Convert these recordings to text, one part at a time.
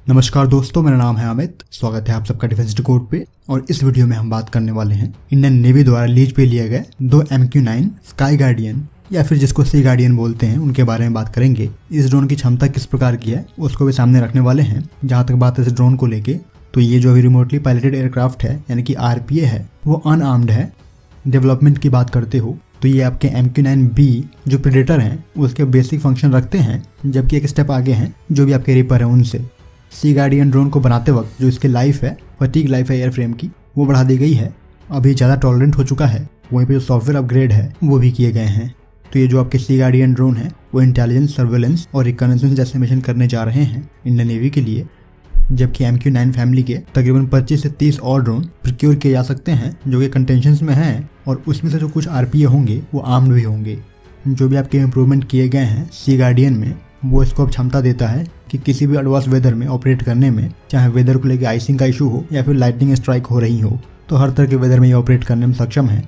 नमस्कार दोस्तों, मेरा नाम है अमित। स्वागत है आप सबका डिफेंस डिकोड पे। और इस वीडियो में हम बात करने वाले हैं इंडियन नेवी द्वारा लीज पे लिए गए 2 MQ-9 स्काई गार्डियन या फिर जिसको सी गार्डियन बोलते हैं उनके बारे में बात करेंगे। इस ड्रोन की क्षमता किस प्रकार की है उसको भी सामने रखने वाले हैं। जहाँ तक बात है इस ड्रोन को लेके, तो ये जो अभी रिमोटली पायलटेड एयरक्राफ्ट है यानी कि RPA है, वो अनआर्म्ड है। डेवलपमेंट की बात करते हो तो ये आपके MQ-9B जो प्रेडेटर हैं उसके बेसिक फंक्शन रखते हैं, जबकि एक स्टेप आगे हैं जो भी आपके रिपर हैं उनसे। सी गार्डियन ड्रोन को बनाते वक्त जो इसकी लाइफ है, फटीग लाइफ है एयरफ्रेम की, वो बढ़ा दी गई है। अभी ज़्यादा टॉलरेंट हो चुका है। वहीं पे जो सॉफ्टवेयर अपग्रेड है वो भी किए गए हैं। तो ये जो आपके सी गार्डियन ड्रोन है वो इंटेलिजेंस, सर्वेलेंस और रिकॉनेसेंस जैसे मिशन करने जा रहे हैं इंडियन नेवी के लिए। जबकि MQ-9 फैमिली के तकरीबन 25 से 30 और ड्रोन प्रोक्योर किए जा सकते हैं जो कि कंटेंशंस में हैं, और उसमें से जो कुछ RPA होंगे वो आर्म्ड भी होंगे। जो भी आपके इम्प्रूवमेंट किए गए हैं सी गार्डियन में, वो इसको अब क्षमता देता है कि किसी भी एडवर्स वेदर में ऑपरेट करने में, चाहे वेदर को लेकर आइसिंग का इशू हो या फिर लाइटनिंग स्ट्राइक हो रही हो, तो हर तरह के वेदर में ये ऑपरेट करने में सक्षम है।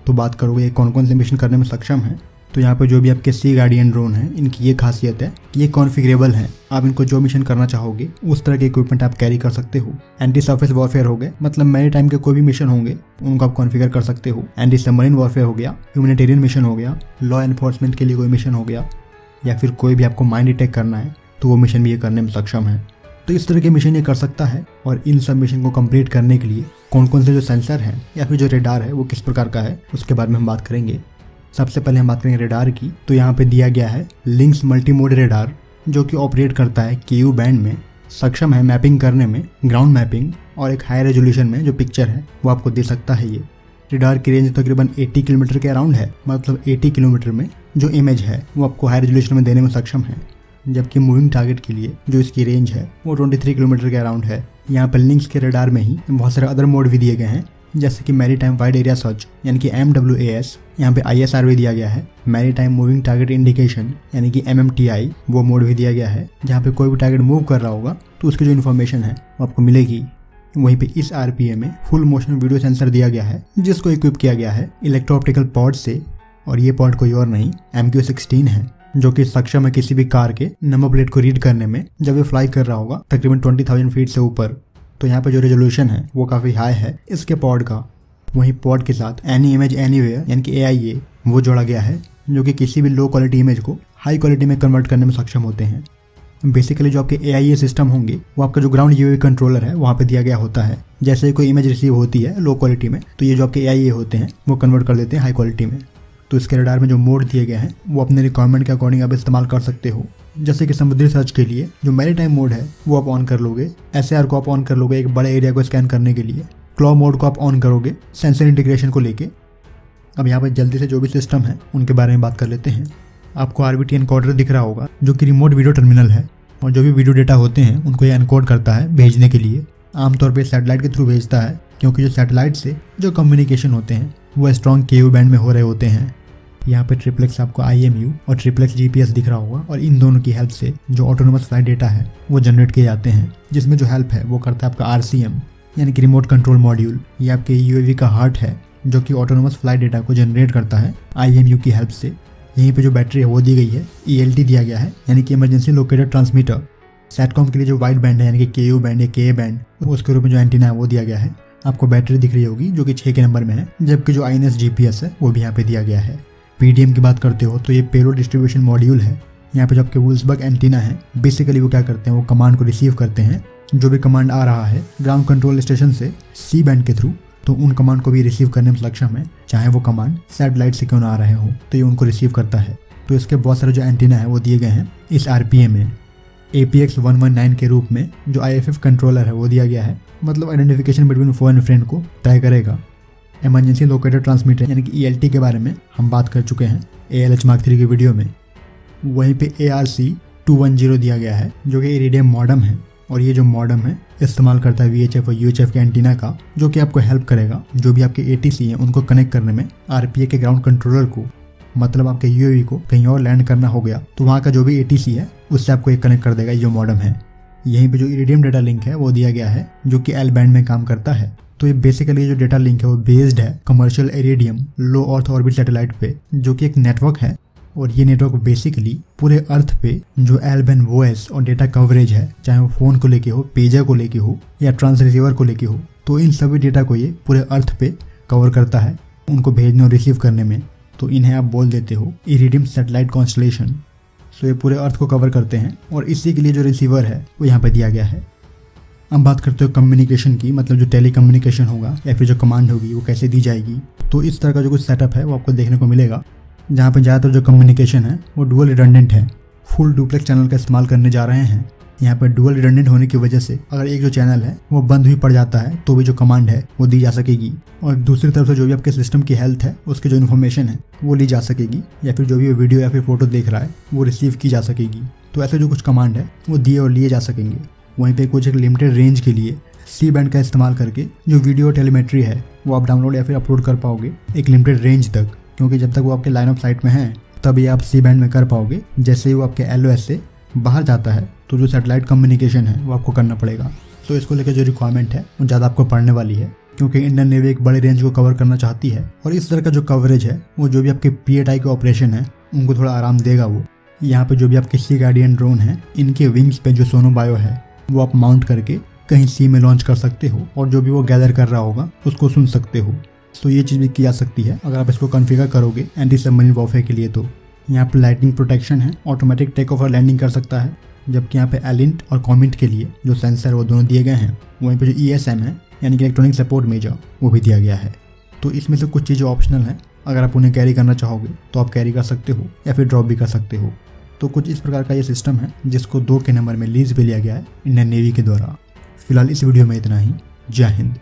तो बात करोगे ये कौन कौन से मिशन करने में सक्षम है, तो यहाँ पे जो भी आपके सी गार्डियन ड्रोन है इनकी ये खासियत है कि ये कॉन्फ़िगरेबल है। आप इनको जो मिशन करना चाहोगे उस तरह के इक्विपमेंट आप कैरी कर सकते हो। एंटी सरफेस वॉरफेयर हो गए, मतलब मैरी टाइम के कोई भी मिशन होंगे उनको आप कॉन्फ़िगर कर सकते हो। एंटी सबमरीन वॉरफेयर हो गया, ह्यूमैनिटेरियन मिशन हो गया, लॉ एनफोर्समेंट के लिए कोई मिशन हो गया, या फिर कोई भी आपको माइन डिटेक्ट करना है तो वो मिशन भी ये करने में सक्षम है। तो इस तरह के मिशन ये कर सकता है। और इन सब मिशन को कंप्लीट करने के लिए कौन कौन से जो सेंसर हैं या फिर जो रेडार है वो किस प्रकार का है उसके बारे में हम बात करेंगे। सबसे पहले हम बात करेंगे रेडार की। तो यहाँ पे दिया गया है लिंक्स मल्टीमोड रेडार, जो कि ऑपरेट करता है KU बैंड में, सक्षम है मैपिंग करने में, ग्राउंड मैपिंग, और एक हाई रेजोल्यूशन में जो पिक्चर है वो आपको दे सकता है। ये रेडार की रेंज तकरीबन 80 किलोमीटर के अराउंड है, मतलब 80 किलोमीटर में जो इमेज है वो आपको हाई रेजोल्यूशन में देने में सक्षम है। जबकि मूविंग टारगेट के लिए जो इसकी रेंज है वो 23 किलोमीटर के अराउंड है। यहाँ पर लिंक्स के रेडार में ही बहुत सारे अदर मोड भी दिए गए हैं, जैसे कि मैरीटाइम वाइड एरिया सर्च यानी कि MWAS, यहाँ पे ISR भी दिया गया है। मैरीटाइम मूविंग टारगेट इंडिकेशन यानी कि MMTI, वो मोड भी दिया गया है, जहाँ पे कोई भी टारगेट मूव कर रहा होगा तो उसकी जो इन्फॉर्मेशन है वो आपको मिलेगी। वहीं पे इस RPA में फुल मोशन वीडियो सेंसर दिया गया है, जिसको इक्विप किया गया है इलेक्ट्रो ऑप्टिकल पॉड से, और ये पॉड कोई और नहीं MQ-16 है, जो कि सक्षम है किसी भी कार के नंबर प्लेट को रीड करने में जब ये फ्लाई कर रहा होगा तकरीबन 20,000 फीट से ऊपर। तो यहाँ पे जो रेजोल्यूशन है वो काफ़ी हाई है इसके पॉड का। वहीं पॉड के साथ एनी इमेज एनीवेयर यानी कि AIA वो जोड़ा गया है, जो कि किसी भी लो क्वालिटी इमेज को हाई क्वालिटी में कन्वर्ट करने में सक्षम होते हैं। बेसिकली जो आपके AIA सिस्टम होंगे वो आपका जो ग्राउंड UAV कंट्रोलर है वहाँ पे दिया गया होता है। जैसे ही कोई इमेज रिसीव होती है लो क्वालिटी में, तो ये जो आपके AIA होते हैं वो कन्वर्ट कर देते हैं हाई क्वालिटी में। तो इसके रडार में जो मोड दिए गए हैं वो अपने रिक्वायरमेंट के अकॉर्डिंग आप इस्तेमाल कर सकते हो। जैसे कि समुद्री सर्च के लिए जो मैरीटाइम मोड है वो आप ऑन कर लोगे, SAR को आप ऑन कर लोगे एक बड़े एरिया को स्कैन करने के लिए, क्लॉ मोड को आप ऑन करोगे सेंसर इंटीग्रेशन को लेके। अब यहाँ पर जल्दी से जो भी सिस्टम है उनके बारे में बात कर लेते हैं। आपको RBT एनकोडर दिख रहा होगा, जो कि रिमोट वीडियो टर्मिनल है, और जो भी वीडियो डेटा होते हैं उनको ये एनकोड करता है भेजने के लिए। आमतौर पर सैटेलाइट के थ्रू भेजता है, क्योंकि जो सैटेलाइट से जो कम्युनिकेशन होते हैं वो स्ट्रॉन्ग KU बैंड में हो रहे होते हैं। यहाँ पे ट्रिप्लेक्स आपको IMU और ट्रिप्लेक्स GPS दिख रहा होगा, और इन दोनों की हेल्प से जो ऑटोनोमस फ्लाइट डेटा है वो जनरेट किए जाते हैं, जिसमें जो हेल्प है वो करता है आपका RCM यानी कि रिमोट कंट्रोल मॉड्यूल। ये आपके UAV का हार्ट है जो कि ऑटोनोमस फ्लाइट डेटा को जनरेट करता है IMU की हेल्प से। यहीं पे जो बैटरी है वो दी गई है, ELT दिया गया है यानी कि इमरजेंसी लोकेटर ट्रांसमीटर। सैटकॉम के लिए जो वाइड बैंड है यानी कि KU बैंड या KA बैंड, उसके रूप में जो एंटीना है वो दिया गया है। आपको बैटरी दिख रही होगी जो कि 6 के नंबर में है, जबकि जो INS GPS है वो भी यहाँ पे दिया गया है। PDM की बात करते हो तो ये पेलोड डिस्ट्रीब्यूशन मॉड्यूल है। यहाँ पे जो आपके वुल्सबर्ग एंटीना है, बेसिकली वो क्या करते हैं, वो कमांड को रिसीव करते हैं। जो भी कमांड आ रहा है ग्राउंड कंट्रोल स्टेशन से C बैंड के थ्रू, तो उन कमांड को भी रिसीव करने में सक्षम है, चाहे वो कमांड सैटेलाइट से क्यों ना आ रहे हो, तो ये उनको रिसीव करता है। तो इसके बहुत सारे जो एंटीना है वो दिए गए हैं इस RPA में। APX119 के रूप में जो IFF कंट्रोलर है वो दिया गया है, मतलब identification between phone and friend को तय करेगा। इमरजेंसी लोकेटर ट्रांसमीटर यानी कि ELT के बारे में हम बात कर चुके हैं ALH Mark 3 की वीडियो में। वहीं पे ARC210 दिया गया है, जो कि इरिडियम मॉडम है, और ये जो मॉडम है इस्तेमाल करता है VHF और UHF के एंटीना का, जो कि आपको हेल्प करेगा जो भी आपके ATC हैं उनको कनेक्ट करने में RPA के ग्राउंड कंट्रोलर को। मतलब आपके UAV को कहीं और लैंड करना हो गया तो वहाँ का जो भी ATC है उससे आपको एक कनेक्ट कर देगा ये जो मॉडम है। यहीं पे जो इरिडियम डेटा लिंक है वो दिया गया है, जो कि L बैंड में काम करता है। तो ये बेसिकली जो डेटा लिंक है वो बेस्ड है कमर्शियल इरिडियम लो अर्थ ऑर्बिट सैटेलाइट पे, जो कि एक नेटवर्क है और ये नेटवर्क बेसिकली पूरे अर्थ पे जो एल-बैंड वॉइस और डेटा कवरेज है, चाहे वो फ़ोन को लेके हो, पेजर को लेके हो या ट्रांस रिसीवर को लेके हो, तो इन सभी डेटा को ये पूरे अर्थ पे कवर करता है उनको भेजने और रिसीव करने में। तो इन्हें आप बोल देते हो इरिडियम सैटेलाइट कॉन्स्टलेशन। तो ये पूरे अर्थ को कवर करते हैं और इसी के लिए जो रिसीवर है वो यहाँ पे दिया गया है। अब बात करते हो कम्युनिकेशन की, मतलब जो टेली कम्युनिकेशन होगा या फिर जो कमांड होगी वो कैसे दी जाएगी। तो इस तरह का जो कुछ सेटअप है वो आपको देखने को मिलेगा, जहाँ पे ज़्यादातर जो कम्युनिकेशन है वो डुअल रिडंडेंट है। फुल डुप्लेक्स चैनल का इस्तेमाल करने जा रहे हैं। यहाँ पर डुअल रिडंडेंट होने की वजह से अगर एक जो चैनल है वो बंद भी पड़ जाता है तो भी जो कमांड है वो दी जा सकेगी, और दूसरी तरफ से जो भी आपके सिस्टम की हेल्थ है उसकी जो इन्फॉर्मेशन है वो ली जा सकेगी, या फिर जो भी वीडियो या फिर फोटो देख रहा है वो रिसीव की जा सकेगी। तो ऐसे जो कुछ कमांड है वो दिए और लिए जा सकेंगे। वहीं पे कुछ एक लिमिटेड रेंज के लिए सी बैंड का इस्तेमाल करके जो वीडियो टेलीमेट्री है वो आप डाउनलोड या फिर अपलोड कर पाओगे एक लिमिटेड रेंज तक, क्योंकि जब तक वो आपके लाइन ऑफ साइट में है तभी आप सी बैंड में कर पाओगे। जैसे ही वो आपके LOS से बाहर जाता है तो जो सैटेलाइट कम्युनिकेशन है वो आपको करना पड़ेगा। तो इसको लेकर जो रिक्वायरमेंट है वो ज़्यादा आपको पड़ने वाली है, क्योंकि इंडियन नेवी एक बड़े रेंज को कवर करना चाहती है और इस तरह का जो कवरेज है वो जो भी आपके PATI के ऑपरेशन है उनको थोड़ा आराम देगा। वो यहाँ पे जो भी आपके सी गार्डियन ड्रोन है इनके विंग्स पे जो सोनोबायो है वो आप माउंट करके कहीं सी में लॉन्च कर सकते हो और जो भी वो गैदर कर रहा होगा उसको सुन सकते हो। तो ये चीज़ भी की जा सकती है अगर आप इसको कॉन्फ़िगर करोगे एंटी सबमरीन वॉरफेयर के लिए। तो यहाँ पे लाइटनिंग प्रोटेक्शन है, ऑटोमेटिक टेक ऑफ और लैंडिंग कर सकता है, जबकि यहाँ पे एलिंट और कॉमिट के लिए जो सेंसर वो दोनों दिए गए हैं। वहीं पे जो ESM है यानी कि इलेक्ट्रॉनिक सपोर्ट मेजर वो भी दिया गया है। तो इसमें से कुछ चीज़ें ऑप्शनल हैं, अगर आप उन्हें कैरी करना चाहोगे तो आप कैरी कर सकते हो या फिर ड्रॉप भी कर सकते हो। तो कुछ इस प्रकार का ये सिस्टम है जिसको 2 के नंबर में लीज पे लिया गया है इंडियन नेवी के द्वारा। फिलहाल इस वीडियो में इतना ही। जय हिंद।